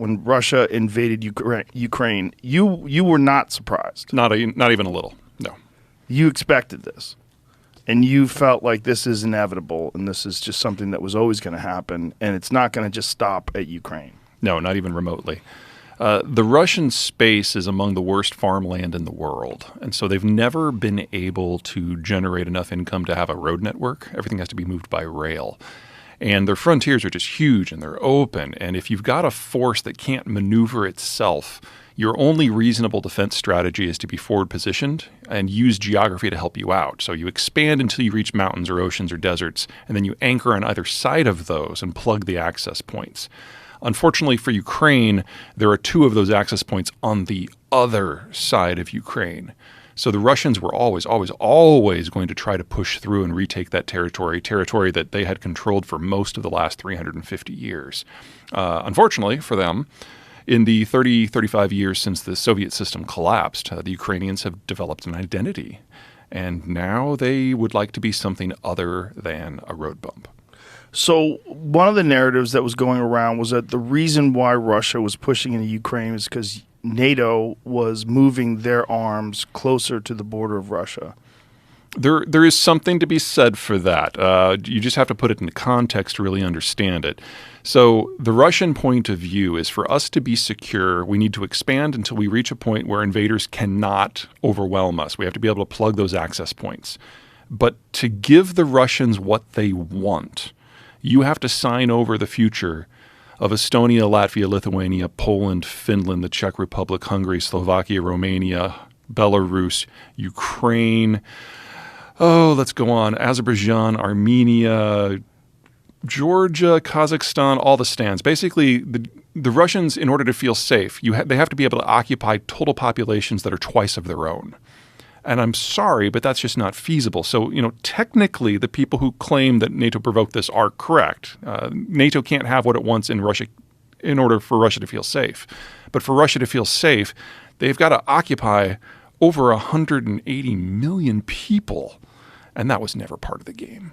when Russia invaded Ukraine, you were not surprised. Not even a little. No. You expected this. And you felt like this is inevitable and this is just something that was always going to happen and it's not going to just stop at Ukraine. No, not even remotely. The Russian space is among the worst farmland in the world. And so they've never been able to generate enough income to have a road network. Everything has to be moved by rail. And their frontiers are just huge and they're open. And if you've got a force that can't maneuver itself, your only reasonable defense strategy is to be forward positioned and use geography to help you out. So you expand until you reach mountains or oceans or deserts, and then you anchor on either side of those and plug the access points. Unfortunately for Ukraine, there are 2 of those access points on the other side of Ukraine. So the Russians were always going to try to push through and retake that territory that they had controlled for most of the last 350 years. Unfortunately for them, in the 35 years since the Soviet system collapsed, the Ukrainians have developed an identity. And now they would like to be something other than a road bump. So one of the narratives that was going around was that the reason why Russia was pushing into Ukraine is because NATO was moving their arms closer to the border of Russia. There is something to be said for that. You just have to put it into context to really understand it. So the Russian point of view is for us to be secure, we need to expand until we reach a point where invaders cannot overwhelm us. We have to be able to plug those access points. But to give the Russians what they want, you have to sign over the future of Estonia, Latvia, Lithuania, Poland, Finland, the Czech Republic, Hungary, Slovakia, Romania, Belarus, Ukraine. Oh, let's go on. Azerbaijan, Armenia, Georgia, Kazakhstan, all the stands. Basically, the Russians, in order to feel safe, they have to be able to occupy total populations that are twice of their own. And I'm sorry, but that's just not feasible. So, technically, the people who claim that NATO provoked this are correct. NATO can't have what it wants in Russia in order for Russia to feel safe. But for Russia to feel safe, they've got to occupy over 180 million people. And that was never part of the game.